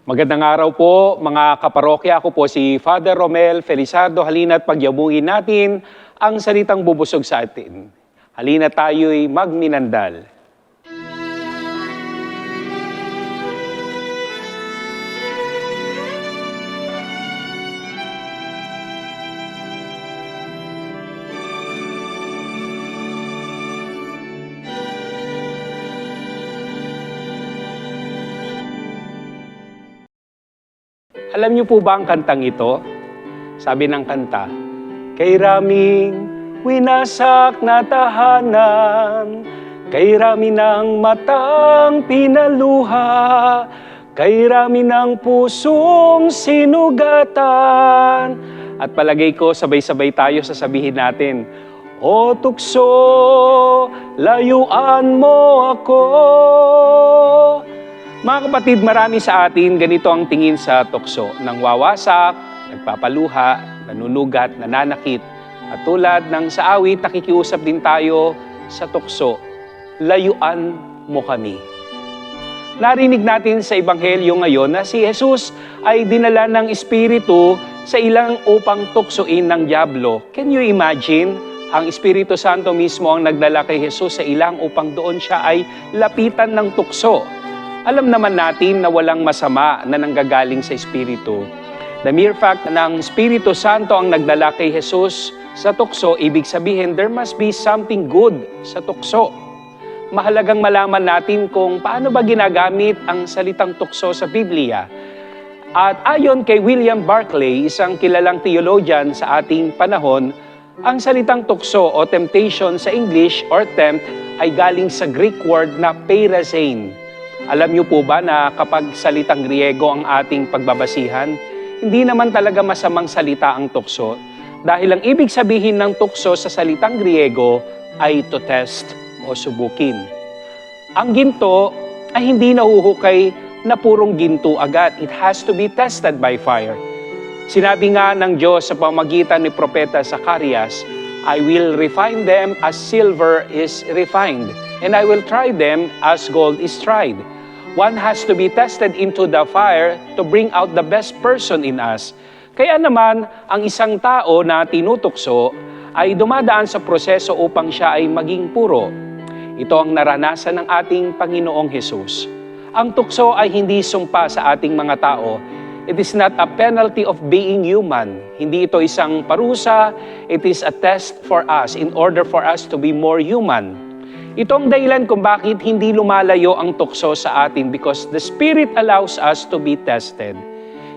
Magandang araw po mga kaparokya. Ako po si Father Romel Felizardo. Halina't pagyabungin natin ang salitang bubusog sa atin. Halina tayo'y magminandal. Alam niyo po ba ang kantang ito? Sabi ng kanta, kay raming winasak na tahanan, kay rami ng matang pinaluha, kay rami ng pusong sinugatan. At palagay ko, sabay-sabay tayo sasabihin natin, O tukso, layuan mo ako. Mga kapatid, marami sa atin ganito ang tingin sa tukso. Nang wawasak, nagpapaluha, nanunugat, nananakit. At tulad ng sa awit, nakikiusap din tayo sa tukso. Layuan mo kami. Narinig natin sa Ebanghelyo ngayon na si Jesus ay dinala ng Espiritu sa ilang upang tuksoin ng dyablo. Can you imagine? Ang Espiritu Santo mismo ang nagdala kay Jesus sa ilang upang doon siya ay lapitan ng tukso. Alam naman natin na walang masama na nanggagaling sa Espiritu. The mere fact na ang Espiritu Santo ang nagdala kay Jesus sa tukso, ibig sabihin there must be something good sa tukso. Mahalagang malaman natin kung paano ba ginagamit ang salitang tukso sa Biblia. At ayon kay William Barclay, isang kilalang theologian sa ating panahon, ang salitang tukso o temptation sa English or tempt ay galing sa Greek word na peirazein. Alam niyo po ba na kapag salitang Griego ang ating pagbabasihan, hindi naman talaga masamang salita ang tukso dahil ang ibig sabihin ng tukso sa salitang Griego ay to test o subukin. Ang ginto ay hindi nahuhukay na purong ginto agad. It has to be tested by fire. Sinabi nga ng Diyos sa pamagitan ni Propeta Zacarias, I will refine them as silver is refined, and I will try them as gold is tried. One has to be tested into the fire to bring out the best person in us. Kaya naman, ang isang tao na tinutukso ay dumadaan sa proseso upang siya ay maging puro. Ito ang naranasan ng ating Panginoong Hesus. Ang tukso ay hindi sumpa sa ating mga tao. It is not a penalty of being human. Hindi ito isang parusa. It is a test for us in order for us to be more human. Ito ang dahilan kung bakit hindi lumalayo ang tukso sa atin because the Spirit allows us to be tested.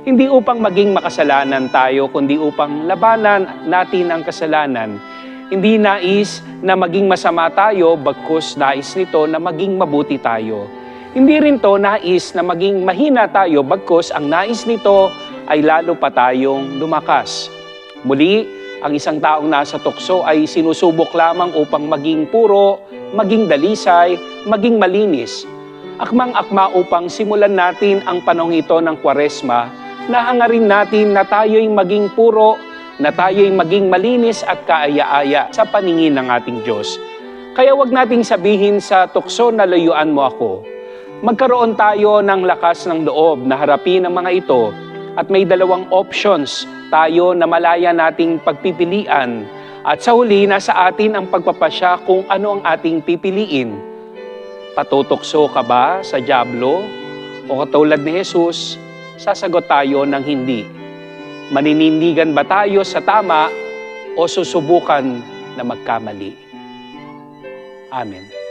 Hindi upang maging makasalanan tayo, kundi upang labanan natin ang kasalanan. Hindi nais na maging masama tayo, bagkus nais nito na maging mabuti tayo. Hindi rin to nais na maging mahina tayo, bagkus ang nais nito ay lalo pa tayong lumakas. Muli, ang isang taong nasa tukso ay sinusubok lamang upang maging puro, maging dalisay, maging malinis. Akmang-akma upang simulan natin ang panahong ito ng Kwaresma na hangarin natin na tayo'y maging puro, na tayo'y maging malinis at kaaya-aya sa paningin ng ating Diyos. Kaya wag nating sabihin sa tukso na layuan mo ako. Magkaroon tayo ng lakas ng loob na harapin ang mga ito at may dalawang options tayo na malaya nating pagpipilian. At sa huli, nasa atin ang pagpapasya kung ano ang ating pipiliin. Patutokso ka ba sa dyablo? O katulad ni Jesus, sasagot tayo ng hindi. Maninindigan ba tayo sa tama o susubukan na magkamali? Amen.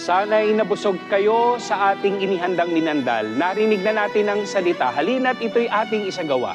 Sana'y nabusog kayo sa ating inihandang minandal. Narinig na natin ang salita. Halina't ito'y ating isagawa.